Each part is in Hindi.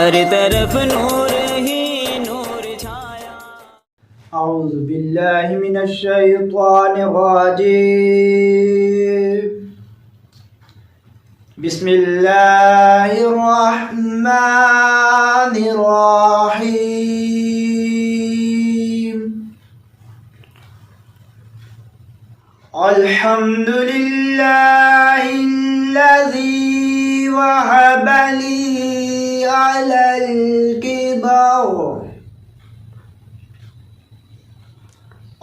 हर तरफ नूर ही नूर छाया। औज़ु बिल्लाहि मिनश शैतानिर रजीम। बिस्मिल्लाहिर रहमानिर रहीम। अल्हम्दुलिल्लाहिल्लज़ी वहब ली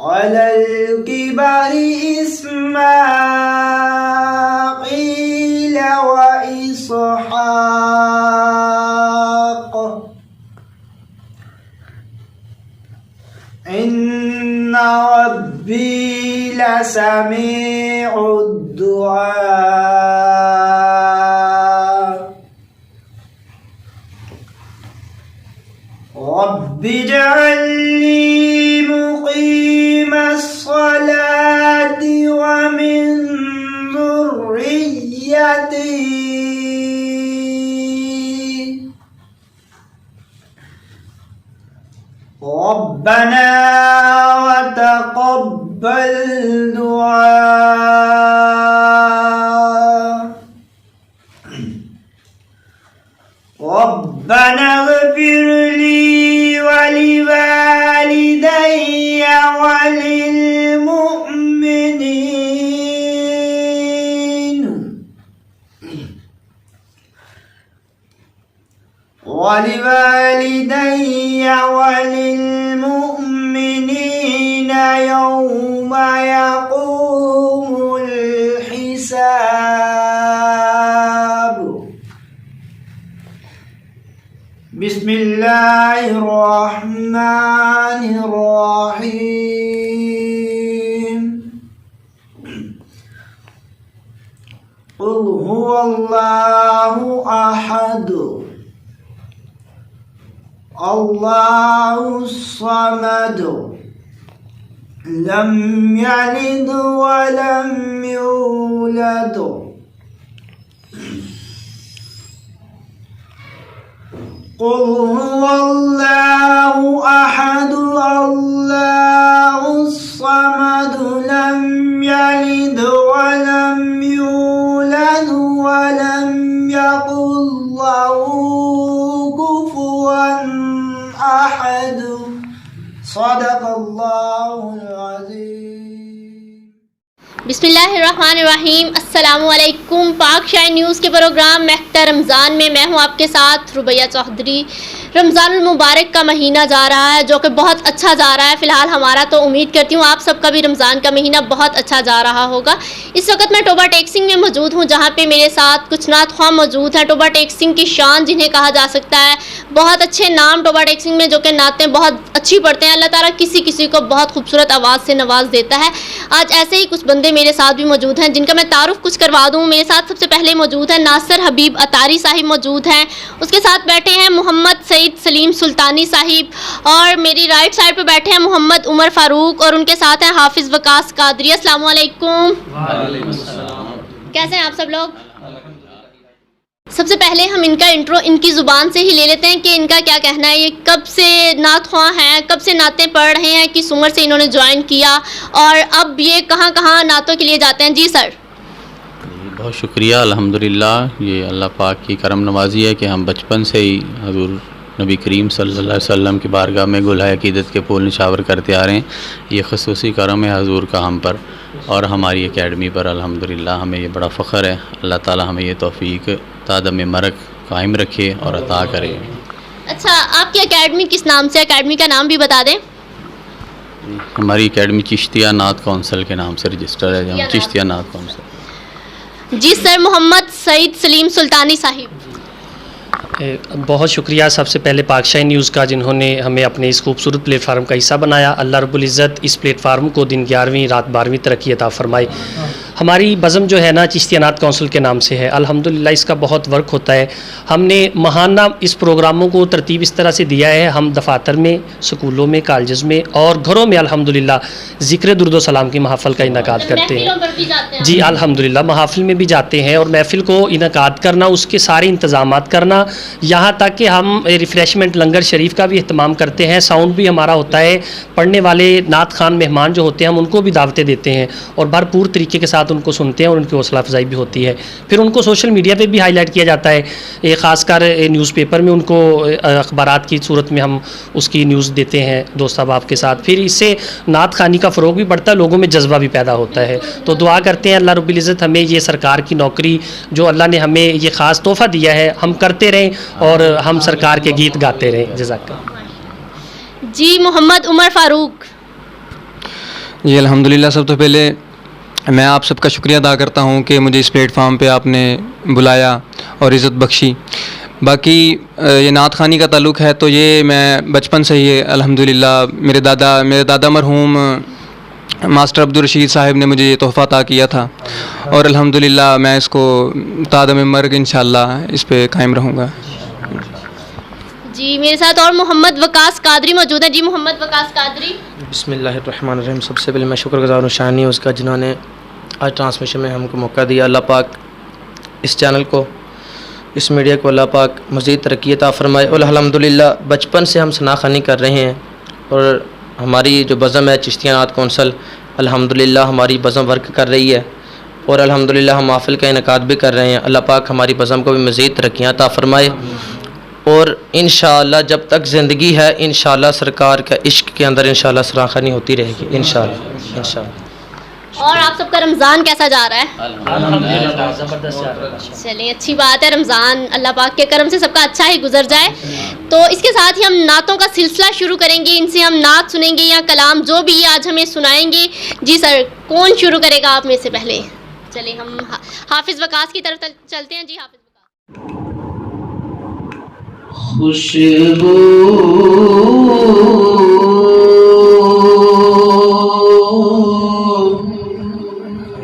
अलल किबरी इस्माईल व इसहाक़ इन्ना रब्बी लसमीउद दुआ। रब्बिजअलनी मुक़ीमस्सलाति व मिन ज़ुर्रिय्यती रब्बना व तक़ब्बल दुआ। रब्बना इग़फ़िर ली व लिवालिदैया व लिलमुअ्मिनीन यौमा यक़ूमुल हिसाब। बिस्मिल्लाहिर्रहमानिर्रहीम। क़ुल हुवल्लाहु अहद अल्लाहुस्समद लम यलिद व लम यूलद क़ुल हुवल्लाहु अहद अल्लाहुस्समद लम यलिद व लम यूलद व लम यकुल लहू कुफुवन अहद। सदक़ल्लाहुल अज़ीम। बिस्मिल्लाहिर्रहमानिर्रहीम। अस्सलामुअलैकुम। पाक शाही न्यूज़ के प्रोग्राम महकता रमज़ान में मैं हूं आपके साथ रुबैया चौधरी। रमज़ानुल मुबारक का महीना जा रहा है जो कि बहुत अच्छा जा रहा है फ़िलहाल हमारा, तो उम्मीद करती हूँ आप सबका भी रमज़ान का महीना बहुत अच्छा जा रहा होगा। इस वक्त मैं टोबा टेक्सिंग में मौजूद हूँ जहाँ पे मेरे साथ कुछ नात ख्वाह मौजूद हैं। टोबा टेक्सिंग की शान जिन्हें कहा जा सकता है, बहुत अच्छे नाम टोबा टेक्सिंग में जो कि नातें बहुत अच्छी पढ़ते हैं। अल्लाह ताला किसी किसी को बहुत खूबसूरत आवाज़ से नवाज देता है। आज ऐसे ही कुछ बंदे मेरे साथ भी मौजूद हैं जिनका मैं तारुफ कुछ करवा दूँ। मेरे साथ सबसे पहले मौजूद है नासिर हबीब अतारी साहिब मौजूद हैं, उसके साथ बैठे हैं मोहम्मद सईद सलीम सुल्तानी साहिब, और मेरी राइट साइड पे बैठे हैं मोहम्मद उमर फ़ारूक, और उनके साथ हैं हाफिज़ वकास कादरी। अस्सलाम वालेकुम। कैसे हैं आप सब लोग? सबसे पहले हम इनका इंट्रो इनकी ज़ुबान से ही ले लेते हैं कि इनका क्या कहना है, ये कब से नात ख्वाह हैं, कब से नातें पढ़ रहे हैं, किस उम्र से इन्होंने ज्वाइन किया, और अब ये कहाँ कहाँ नातों के लिए जाते हैं। जी सर। बहुत शुक्रिया। अल्हम्दुलिल्लाह, ये अल्लाह पाक की करम नवाजी है कि हम बचपन से ही हज़ूर नबी करीम सल्लल्लाहु अलैहि वसल्लम की बारगाह में गुलहाए अक़ीदत के फूल निछावर करते आ रहे हैं। ये ख़ुसूसी करम है हज़ूर का हम पर और हमारी एकेडमी पर। अल्हम्दुलिल्लाह हमें ये बड़ा फ़ख्र है। अल्लाह ताला हमें ये तौफ़ीक तादम मरक कायम रखे और अता करे। अच्छा, आपकी एकेडमी किस नाम से? एकेडमी का नाम भी बता दें। हमारी एकेडमी चिश्तिया नात कौंसल के नाम से रजिस्टर है, हम चिश्तिया नात कौंसल। जी सर। मोहम्मद सईद सलीम सुल्तानी साहिब। बहुत शुक्रिया सबसे पहले पाक शाही न्यूज़ का जिन्होंने हमें अपने इस खूबसूरत प्लेटफार्म का हिस्सा बनाया। अल्लाह रब्बुल इज़्ज़त इस प्लेटफार्म को दिन 11वीं रात 12वीं तरक्की अता फ़रमाए। हमारी बज़म जो है ना चिश्तियानात काउंसिल के नाम से है। अल्हम्दुलिल्लाह इसका बहुत वर्क होता है। हमने महाना इस प्रोग्रामों को तरतीब इस तरह से दिया है, हम दफातर में, स्कूलों में, कॉलेज़ में और घरों में अल्हम्दुलिल्लाह ज़िक्र दुरूद सलाम की महफ़िल का इनकाद करते हैं। जी अल्हम्दुलिल्लाह महफ़िल में भी जाते हैं और महफ़िल को इनकाद करना, उसके सारे इंतज़ामात करना, यहाँ तक कि हम रिफ़्रेशमेंट लंगर शरीफ का भी अहतमाम करते हैं। साउंड भी हमारा होता है। पढ़ने वाले नात खान मेहमान जो होते हैं हम उनको भी दावतें देते हैं और भरपूर तरीके के साथ उनको सुनते हैं और उनकी हौसला अफजाई भी होती है। फिर उनको सोशल मीडिया पे भी हाईलाइट किया जाता है, ख़ासकर न्यूज़पेपर में उनको अखबारात की सूरत में हम उसकी न्यूज़ देते हैं दोस्त अहबाब के साथ। फिर इससे नात खानी का फ़रोग भी बढ़ता है, लोगों में जज्बा भी पैदा होता है। तो दुआ करते हैं अल्लाह रब्बुल इज़्ज़त हमें ये सरकार की नौकरी जो अल्लाह ने हमें ये ख़ास तोहफ़ा दिया है हम करते रहें और हम सरकार के गीत गाते रहें। जज़ाकल्लाह। जी मोहम्मद उमर फ़ारूक। जी अल्हम्दुलिल्लाह, सब तो पहले मैं आप सबका शुक्रिया अदा करता हूँ कि मुझे इस प्लेटफार्म पे आपने बुलाया और इज़्ज़त बख्शी। बाकी ये नात खानी का ताल्लुक़ है तो ये मैं बचपन से ही अल्हम्दुलिल्लाह मेरे दादा मरहूम मास्टर अब्दुल रशीद साहिब ने मुझे ये तोहफ़ा अता किया था और अल्हम्दुलिल्लाह मैं इसको तादम मर्ग इंशाअल्लाह इस पे कायम रहूँगा। जी मेरे साथ और मोहम्मद वकास कादरी मौजूद हैं। जी मोहम्मद वकास कादरी। बिस्मिल्लाहिर्रहमानिर्रहीम। सबसे पहले मैं शुक्रगुज़ार हूँ शानी उसका जिन्होंने आज ट्रांसमिशन में हमको मौका दिया। अल्लाह पाक इस चैनल को, इस मीडिया को अल्लाह पाक मज़ीद तरक्की अता फ़रमाए। और अल्हम्दुलिल्लाह बचपन से हम सनाख़नी कर रहे हैं और हमारी जो बज़म है चिश्तियानात काउंसिल, अल्हम्दुलिल्लाह हमारी बज़म वर्क कर रही है और अल्हम्दुलिल्लाह हम महफ़िल का इनकाद भी कर रहे हैं। अल्लाह पाक हमारी बज़म को भी मज़ीद तरक्कियाँ अता फ़रमाए और इंशाअल्लाह जब तक ज़िंदगी है इंशाअल्लाह सरकार का इश्क के अंदर इंशाअल्लाह सराख़नी होती रहेगी इंशाअल्लाह इंशाअल्लाह। और आप सबका रमज़ान कैसा जा रहा है? अल्हम्दुलिल्लाह ज़बरदस्त जा रहा है। चलिए अच्छी बात है, रमज़ान अल्लाह पाक के करम से सबका अच्छा ही गुजर जाए। तो इसके साथ ही हम नातों का सिलसिला शुरू करेंगे, इनसे हम नात सुनेंगे या कलाम जो भी आज हमें सुनाएंगे। जी सर, कौन शुरू करेगा आप में से पहले? चलिए हम हाफिज़ वकास की तरफ चलते हैं। जी हाफिज़ वकास। खुशबू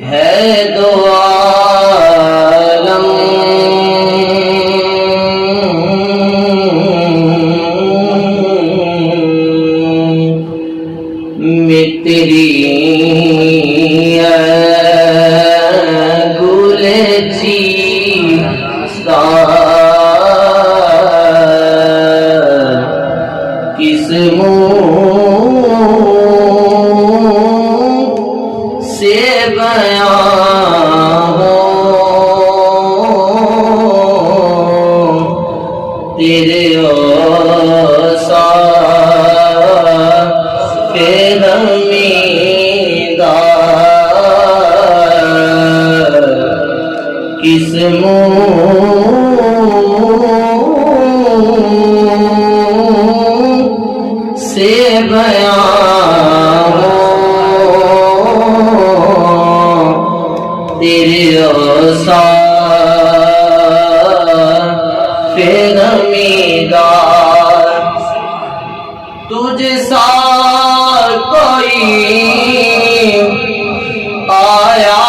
है दो आलम में तेरी गुलची किस मुँह से बयां हो तेरे किस मुँह से बयां हो तेरे गमीदार तुझ सा कोई आया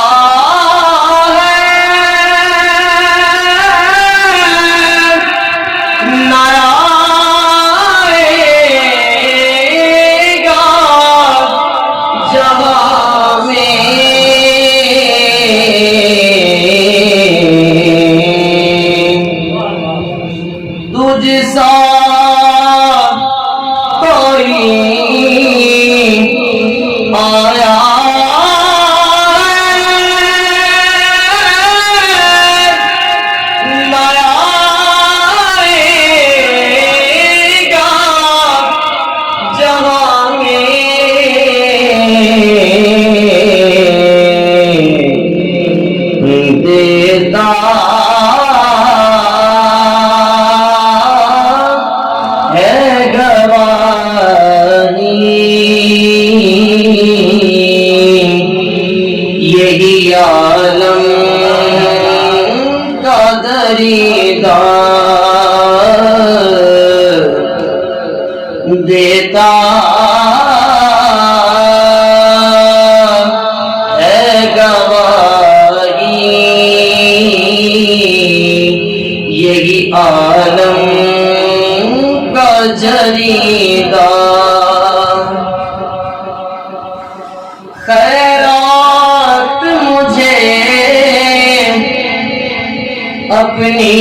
देता है गवाही यही आलम का जरीदा खैरात मुझे अपनी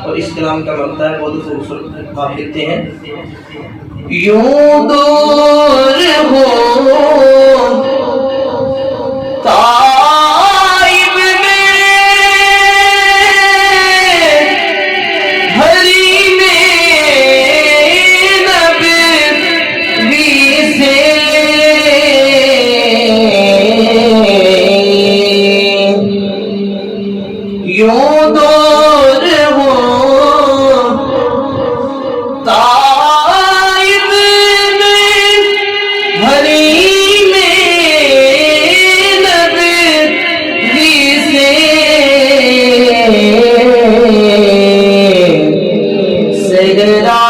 और इस कलाम का मकता है बहुत खूबसूरत। आप लिखते हैं यूं दूर हो ताइब में हरी में नबी से यूं दूर हो ताइब में हरी में नबी से सगरा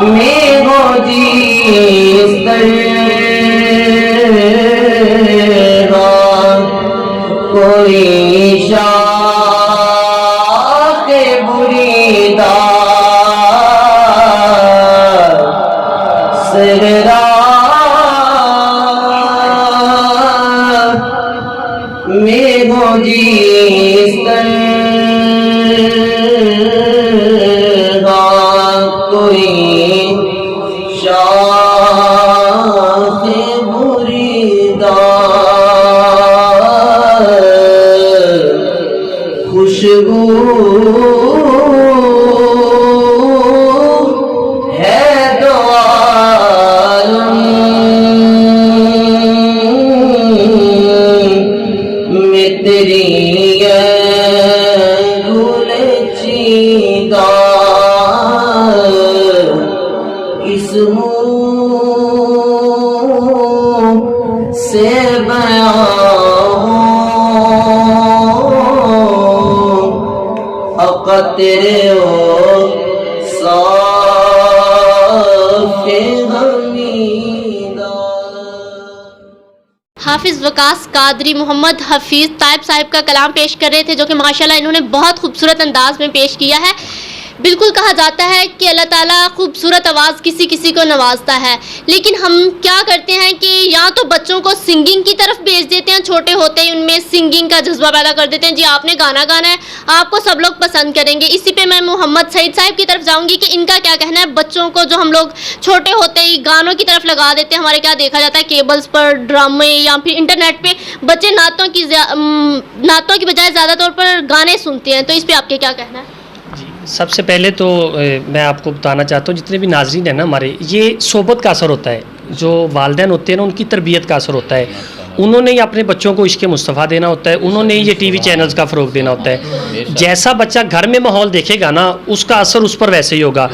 में हो जिस कोई शाख बुरीदा सगरा में हो जिस कोई शाख बुरीदा खुशबू है दो आलम में तेरी गुले चीदा इस मुँह से बयां तेरे ओ साफ़े हमीदा। हाफिज़ वकास कादरी मोहम्मद हफीज़ ताइब साहिब का कलाम पेश कर रहे थे, जो कि माशाल्लाह इन्होंने बहुत खूबसूरत अंदाज में पेश किया है। बिल्कुल कहा जाता है कि अल्लाह ताला खूबसूरत आवाज़ किसी किसी को नवाजता है, लेकिन हम क्या करते हैं कि या तो बच्चों को सिंगिंग की तरफ भेज देते हैं, छोटे होते ही उनमें सिंगिंग का जज्बा पैदा कर देते हैं। जी आपने गाना गाना है, आपको सब लोग पसंद करेंगे। इसी पे मैं मोहम्मद सईद साहब की तरफ जाऊंगी कि इनका क्या कहना है बच्चों को जो हम लोग छोटे होते ही गानों की तरफ लगा देते हैं। हमारे क्या देखा जाता है केबल्स पर ड्रामे या फिर इंटरनेट पे बच्चे नातों की बजाय ज़्यादा तौर पर गाने सुनते हैं, तो इस पर आपके क्या कहना है? सबसे पहले तो मैं आपको बताना चाहता हूँ, जितने भी नाज़रीन हैं ना हमारे, ये सोबत का असर होता है, जो वालिदैन होते हैं ना उनकी तरबियत का असर होता है। उन्होंने ही अपने बच्चों को इश्क़ मुस्तफ़ा देना होता है, उन्होंने ही ये टीवी चैनल्स का फ़रोग देना होता है। जैसा बच्चा घर में माहौल देखेगा ना, उसका असर उस पर वैसे ही होगा।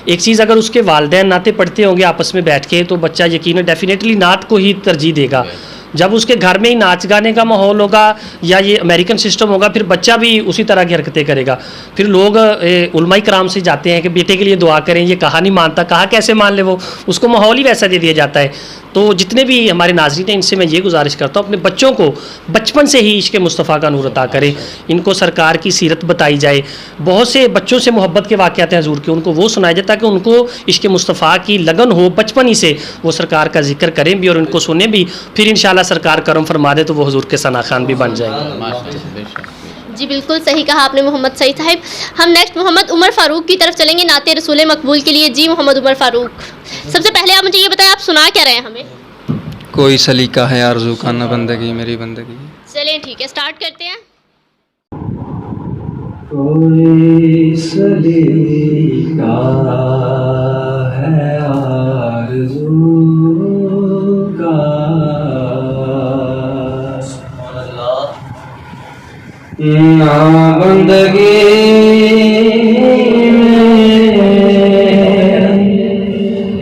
एक चीज़, अगर उसके वालिदैन नाते पढ़ते होंगे आपस में बैठ के, तो बच्चा यकीनन डेफिनेटली नात को ही तरजीह देगा। जब उसके घर में ही नाच गाने का माहौल होगा या ये अमेरिकन सिस्टम होगा, फिर बच्चा भी उसी तरह की हरकतें करेगा। फिर लोग उलमाई कराम से जाते हैं कि बेटे के लिए दुआ करें, ये कहा नहीं मानता, कहा कैसे मान ले, वो उसको माहौल ही वैसा दे दिया जाता है। तो जितने भी हमारे नाज़रीन हैं, इनसे मैं ये गुजारिश करता हूँ, अपने बच्चों को बचपन से ही इश्क़ मुस्तफ़ा का नूर अता करें, इनको सरकार की सीरत बताई जाए। बहुत से बच्चों से मोहब्बत के वाक़यात हैं हजूर के, उनको वो सुनाया जाए ताकि उनको इश्क़ मुस्तफ़ा की लगन हो, बचपन ही से वो सरकार का जिक्र करें भी और उनको सुने भी। फिर इंशाल्लाह सरकार करम फरमा दे तो वो हजूर के सना खान भी बन जाएंगे। जी बिल्कुल सही कहा आपने मोहम्मद सईद साहिब। हम नेक्स्ट मोहम्मद उमर फ़ारूक की तरफ चलेंगे नाते रसूल मकबूल के लिए। जी मोहम्मद उमर फ़ारूक, सबसे पहले आप मुझे ये बताएं, आप सुना क्या रहे हैं हमें? कोई सलीका है आरज़ू का न बंदगी मेरी बंदगी। चलें ठीक है, स्टार्ट करते हैं। कोई सलीका है आरज़ू का ना बंदगी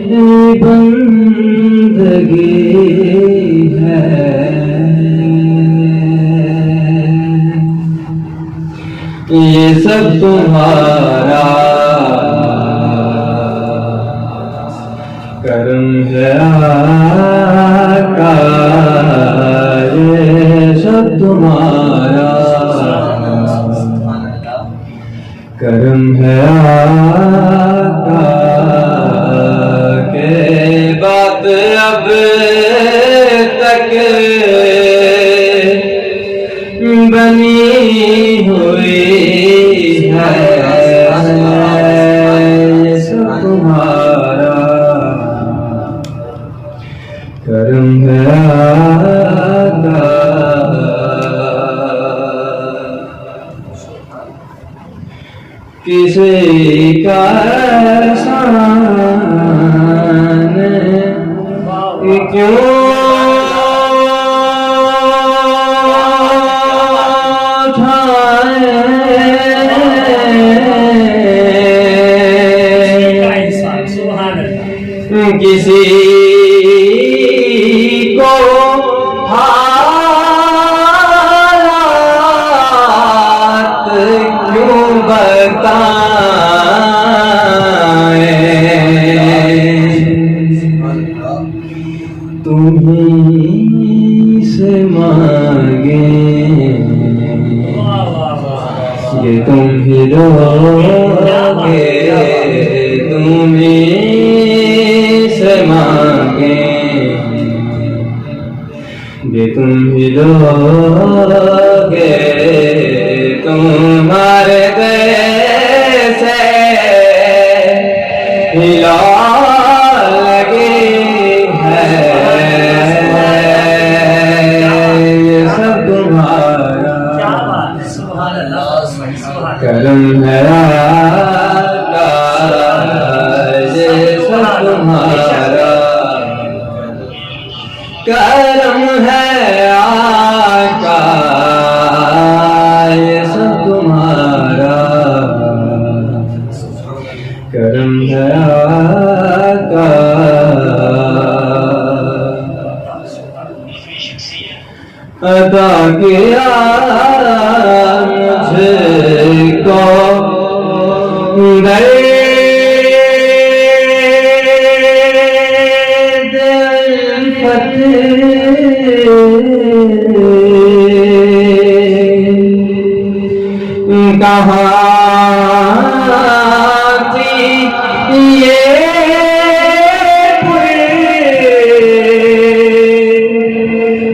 में बंदगी है, ये सब तुम्हारा करम है आका, ये सब तुम्हारा करम है आका, के बात अब तक बनी हुई है, ये सब तुम्हारा करम है आका। किसी का एहसान क्यों किसी को हालात क्यों बताएं, तुम्हीं से मांगे ये तुम ही दोगे, तुम्हीं से मांगे ये तुम ही दोगे, तुम्हारे से हिला लगी है, ये सब तुम्हारा करम है आका, ये सब तुम्हारा करम है आका, ये सब तुम्हारा करम है आका। अदा किया मुझको कहाँ थी ये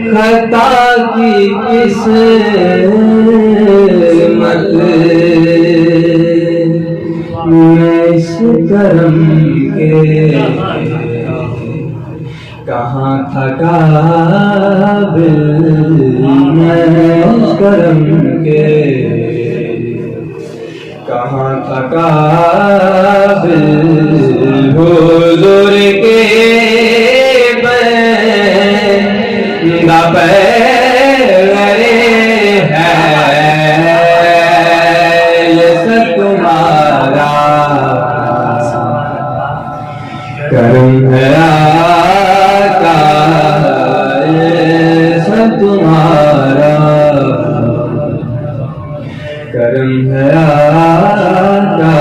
खता की किस्मत, मैं इस करम के कहाँ था काबिल, मैं इस करम के कहाँ था काबिल, हुजूर के नंगा पैरे है ये सब तुम्हारा करम है आका, ये सब तुम्हारा करम है आका।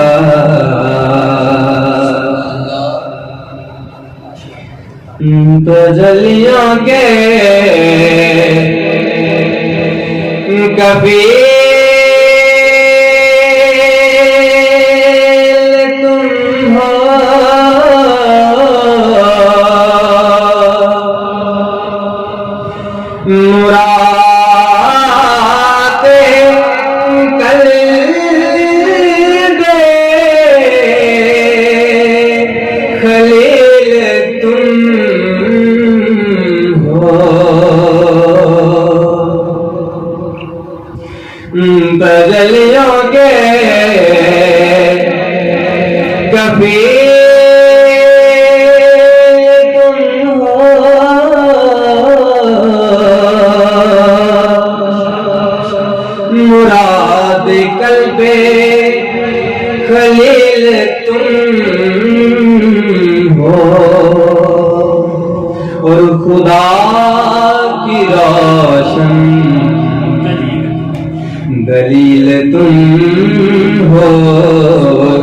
तो जलियों के कभी तुम हो, मुरादे कल्बे खलील तुम तजलियों के कभी तुम हो, मुराद कल्बे खलील तुम हो, और खुदा की रोशन दलील तुम हो,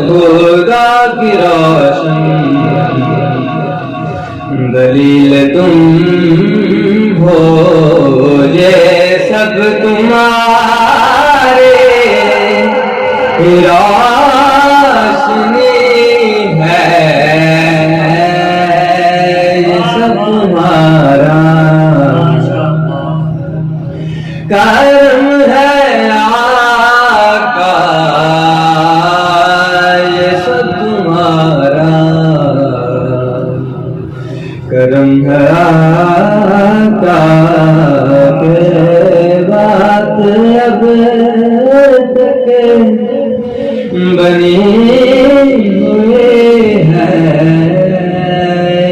खुदा की रोशन दलील तुम हो, ये सब तुम्हारे रोशनी है, ये सब तुम्हारा करम है आका, ये सब तुम्हारा करम है आका। के बात अब तक बनी हुई है,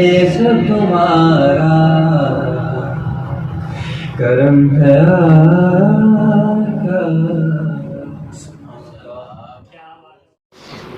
ये सब तुम्हारा करम है आका।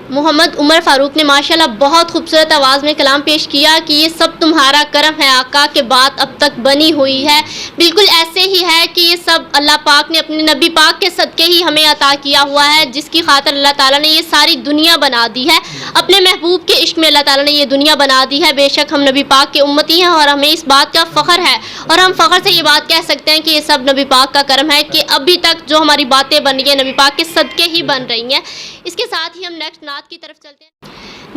मोहम्मद उमर फारूक ने माशाल्लाह बहुत खूबसूरत आवाज़ में कलाम पेश किया कि ये सब तुम्हारा करम है आका के बात अब तक बनी हुई है। बिल्कुल ऐसे ही है कि ये सब अल्लाह पाक ने अपने नबी पाक के सदक़े ही हमें अता किया हुआ है, जिसकी खातिर अल्लाह ताला ने ये सारी दुनिया बना दी है। अपने महबूब के इश्क में अल्लाह ताला ने ये दुनिया बना दी है। बेशक हम नबी पाक के उम्मती हैं और हमें इस बात का फ़ख्र है, और हम फ़ख्र से ये बात कह सकते हैं कि ये सब नबी पाक का करम है कि अभी तक जो हमारी बातें बन रही हैं नबी पाक के सदक़े ही बन रही हैं। इसके साथ ही हम नेक्स्ट नात की तरफ चलते हैं।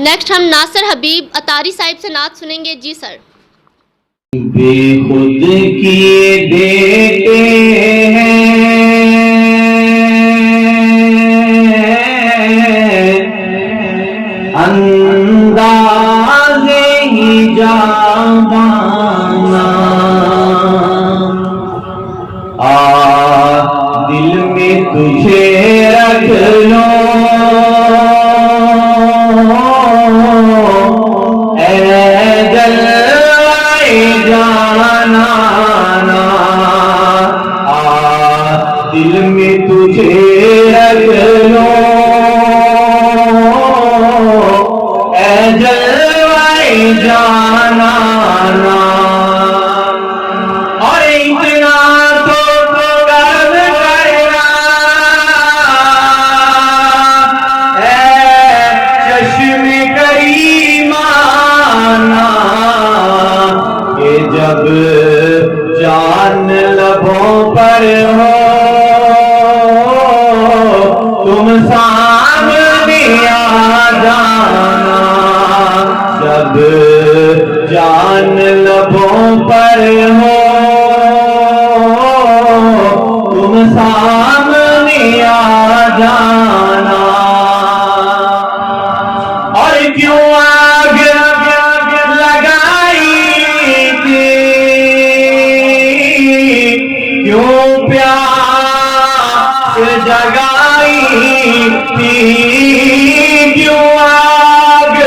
नेक्स्ट हम नासिर हबीब अतारी साहिब से नात सुनेंगे। जी सर। बेखुद किए देते हैं अंदाज़े ही जावाना, दिल में तुझे रख लो जाना, दिल में तुझे रख लो जलवाए जाना, और इतना तो कर्म करना चश्मे करीमाना, कि जब जान लबों पर हो तुम सामने आ जाना, जब जान लबों पर हो तुम सामने आ जाना, और क्यों आग लगाई थी, क्यों प्यास जगाई थी, क्यों आग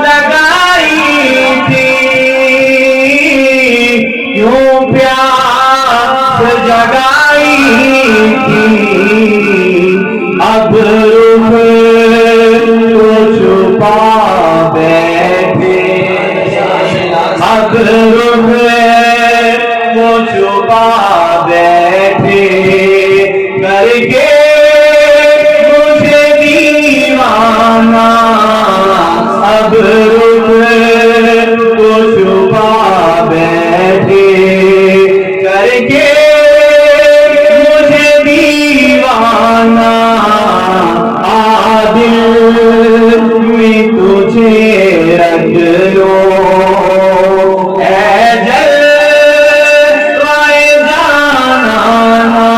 लगाई थी, क्यों प्यास जगाई थी, अब रुख को छुपा बैठे, अब रुख को छुपा बैठे, करके मुझे दीवाना, अब रुख को छुपा बैठे, करके मुझे दीवाना, आदिल में तुझे रख लो, ऐ जलवाए जाना,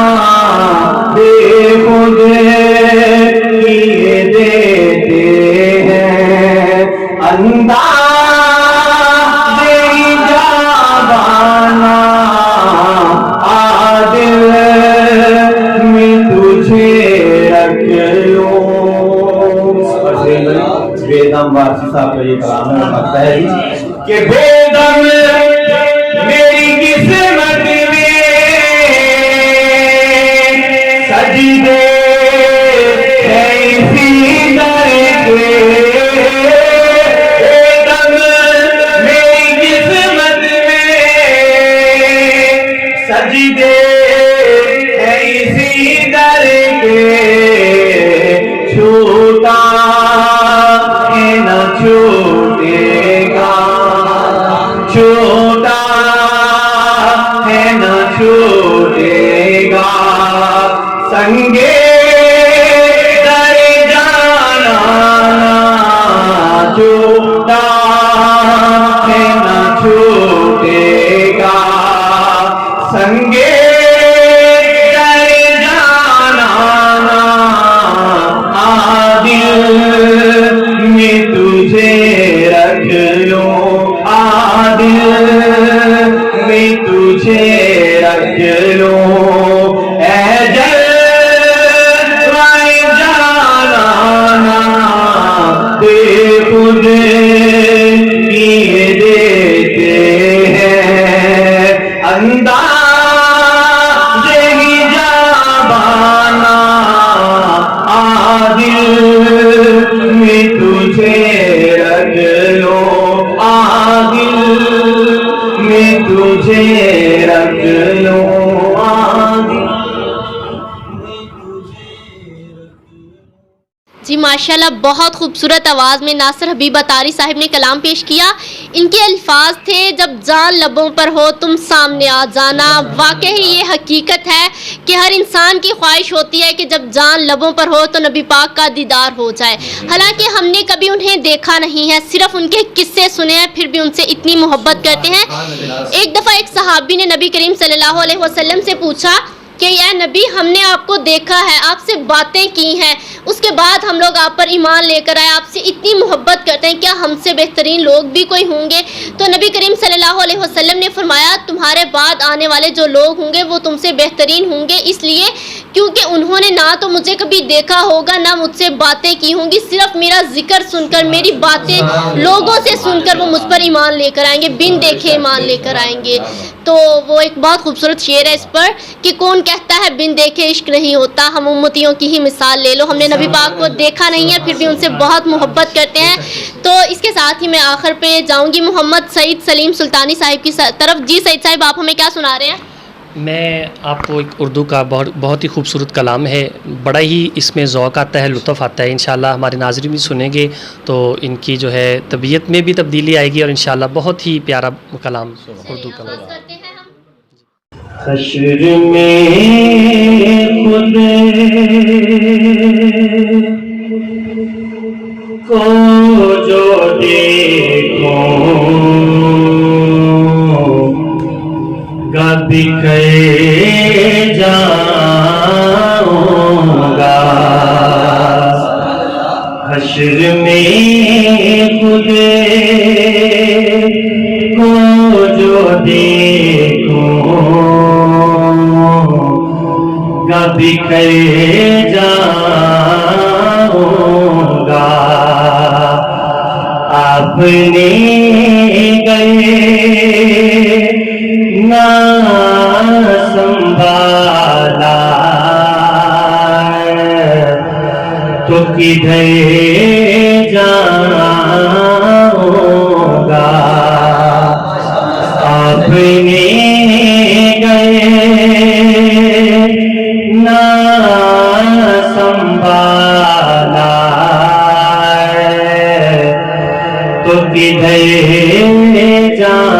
खुद किए देते हैं अंदाज़े जाबाना, आदिल में तुझे रख लो। बेदम वारसी साहब का ये कलाम है, लगता है कि बेदम मेरी किस्मत में सजदे है इसी दर के, बेदम मेरी किस्मत में सजदे है इसी दर के, छूटा है न छूटेगा, छूटा है न छूटेगा, संगे दर जाना, छूटा है न छूटेगा, संगे दर जाना, आदिल में तुझे रख लो, आदिल में तुझे रख लो, ऐ जलवाए जाना, खुद किए देते हैं अंदाज़े ही जाबाना, आदिल में तुझे रख लो, आदिल में तुझे रख लो, आदिल। जी माशाल्लाह, बहुत खूबसूरत आवाज़ में नासिर हबीब अतारी साहिब ने कलाम पेश किया। इनके अल्फाज थे, जब जान लबों पर हो तुम सामने आ जाना। वाकई ये हकीकत है कि हर इंसान की ख्वाहिश होती है कि जब जान लबों पर हो तो नबी पाक का दीदार हो जाए। हालांकि हमने कभी उन्हें देखा नहीं है, सिर्फ उनके किस्से सुने हैं, फिर भी उनसे इतनी मोहब्बत करते हैं। एक दफ़ा एक सहाबी ने नबी करीम सल्लल्लाहु अलैहि वसल्लम से पूछा कि या नबी, हमने आपको देखा है, आपसे बातें की हैं, उसके बाद हम लोग आप पर ईमान लेकर आए, आपसे इतनी मोहब्बत करते हैं, क्या हमसे बेहतरीन लोग भी कोई होंगे? तो नबी करीम सल्लल्लाहु अलैहि वसल्लम ने फरमाया, तुम्हारे बाद आने वाले जो लोग होंगे वो तुमसे बेहतरीन होंगे, इसलिए क्योंकि उन्होंने ना तो मुझे कभी देखा होगा, ना मुझसे बातें की होंगी, सिर्फ मेरा जिक्र सुनकर, मेरी बातें लोगों से सुनकर वो मुझ पर ईमान लेकर आएंगे, बिन देखे ईमान लेकर आएंगे। तो वो एक बहुत खूबसूरत शेर है इस पर कि कौन कहता है बिन देखे इश्क नहीं होता, हम उम्मतियों की ही मिसाल ले लो। हमने नबी पाक को देखा नहीं है, फिर भी उनसे बहुत मोहब्बत करते हैं। तो इसके साथ ही मैं आखिर पे जाऊंगी मोहम्मद सईद सलीम सुल्तानी साहिब की तरफ। जी सईद साहिब, आप हमें क्या सुना रहे हैं? मैं आपको एक उर्दू का बहुत ही खूबसूरत कलाम है, बड़ा ही इसमें ज़ौक़ आता है, लुत्फ़ आता है। इंशाल्लाह हमारे नाज़रीन भी सुनेंगे तो इनकी जो है तबीयत में भी तब्दीली आएगी और इंशाल्लाह बहुत ही प्यारा कलाम उर्दू कलाम। हश्र में खुद को जो देखूंगा बिखरे जाऊंगा, हश्र में खुद को जो देखूंगा बिखरे जाऊंगा, अपने गए ना संभाल किधर जाऊंगा अपने गए ना संभाला तो किधर जाऊंगा।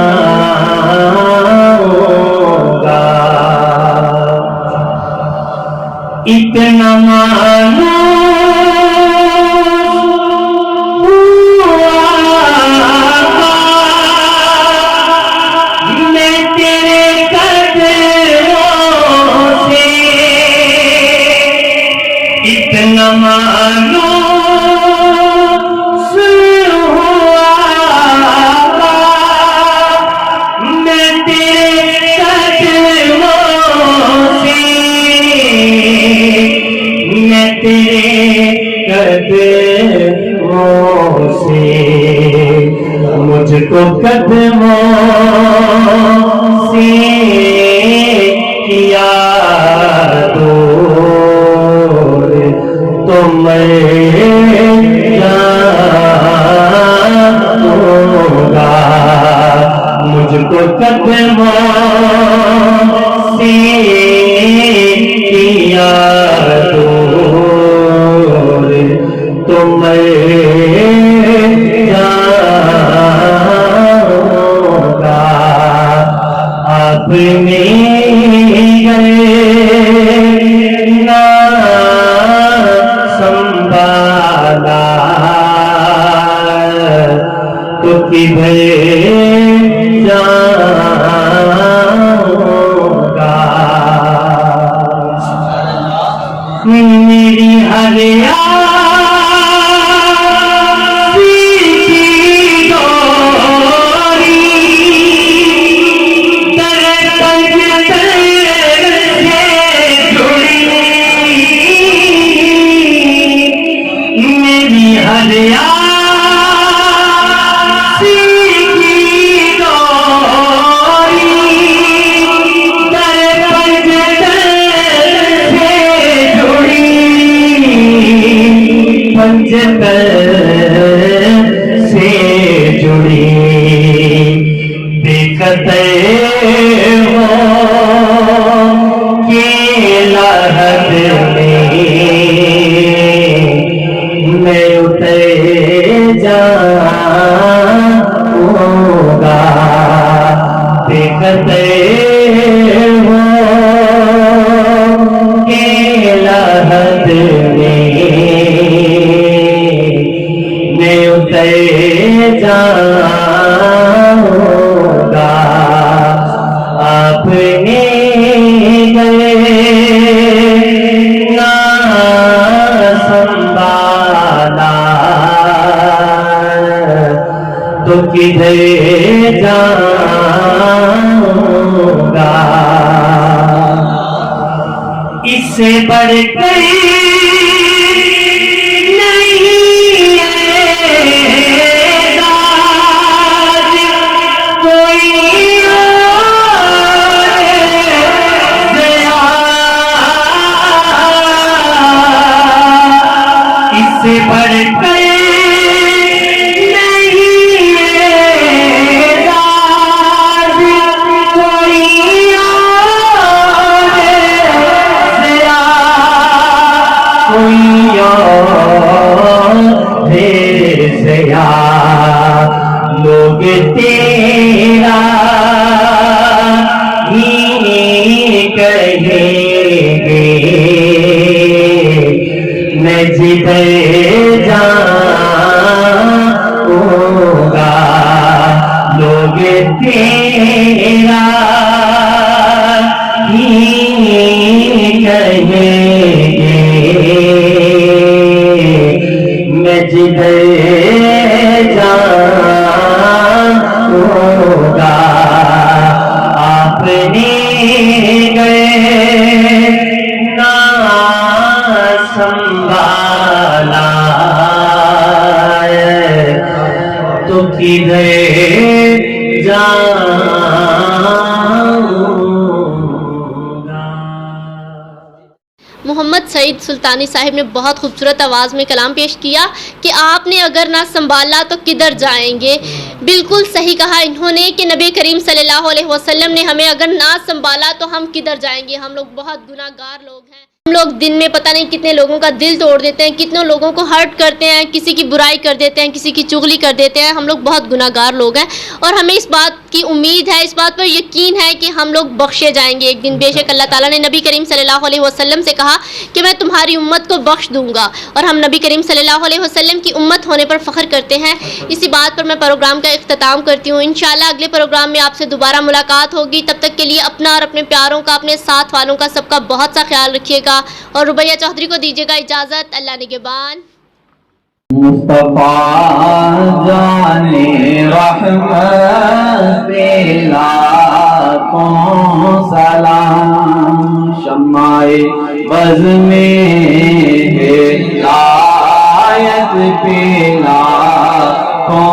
इतना मानो मैं तेरे कदमों से, इतना मानो मैं तेरे कदमों से, मैं तेरे कदमों से, मुझको कदमों से किया दूर तो मैं जाऊंगा। मुझको कदमों से किया दूर तो मैं जाऊंगा। अपने गए ना संभाला तो किधर जाऊंगा। मेरी हरिया से जुड़ी देखते हो कि लहद में मैं उतर जाऊंगा। देखते हो कि लहद में मैं उतर जाऊंगा। अपने गए ना संभाला तो किधर जाऊंगा। इससे बढ़कर से बढ़कर नहीं राज कोई और दया, कोई और दया। लोग तेरा ही कहेंगे मैं जिधर जाऊंगा। लोग तेरा ही कहेंगे मैं जिधर जाऊंगा। आपने गए ना संभाला तो किधर जाऊंगा। मोहम्मद सईद सुल्तानी साहिब ने बहुत खूबसूरत आवाज़ में कलाम पेश किया कि आपने अगर ना संभाला तो किधर जाएंगे। बिल्कुल सही कहा इन्होंने कि नबी करीम सल्लल्लाहु अलैहि वसल्लम ने हमें अगर ना संभाला तो हम किधर जाएंगे। हम लोग बहुत गुनाहगार लोग हैं। हम लोग दिन में पता नहीं कितने लोगों का दिल तोड़ देते हैं, कितने लोगों को हर्ट करते हैं, किसी की बुराई कर देते हैं, किसी की चुगली कर देते हैं। हम लोग बहुत गुनाहगार लोग हैं और हमें इस बात की उम्मीद है, इस बात पर यकीन है कि हम लोग बख्शे जाएंगे एक दिन। बेशक अल्लाह ताला ने नबी करीम सल्लल्लाहु अलैहि वसल्लम से कहा कि मैं तुम्हारी उम्मत को बख्श दूंगा और हम नबी करीम सल्लल्लाहु अलैहि वसल्लम की उम्मत होने पर फ़ख्र करते हैं। इसी बात पर मैं प्रोग्राम का इख्तिताम करती हूँ। इंशाल्लाह अगले प्रोग्राम में आपसे दोबारा मुलाकात होगी। तब तक के लिए अपना और अपने प्यारों का, अपने साथ वालों का, सबका बहुत सा ख्याल रखिएगा और रुबैया चौधरी को दीजिएगा इजाज़त। अल्लाह निगहबान। मुस्तफा जाने रहमत पेला को सलाम, शम्माए बज़ में हिदायत पेला को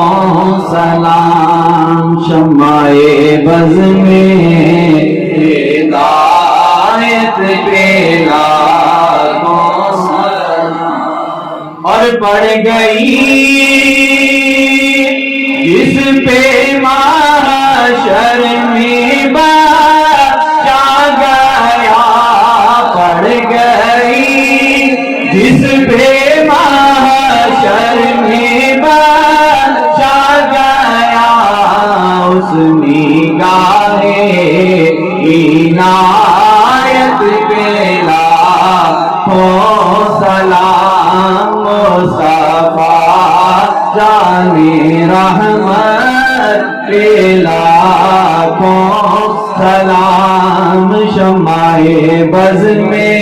सलाम, शम्माए बज़ में हिदायत पेला और पड़ गई जिस पे महशर में बचा गया, पड़ गई जिस पे महशर में बचा गया, उस निगाहे इनायत पेला हो सलाम, मुस्तफा जाने रहमत पेला को सलाम, शम्माए बज़ में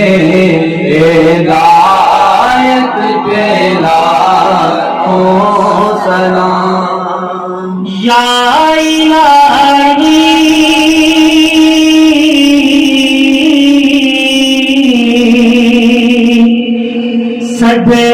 हिदायत पेला को सलाम। या इलाही सदे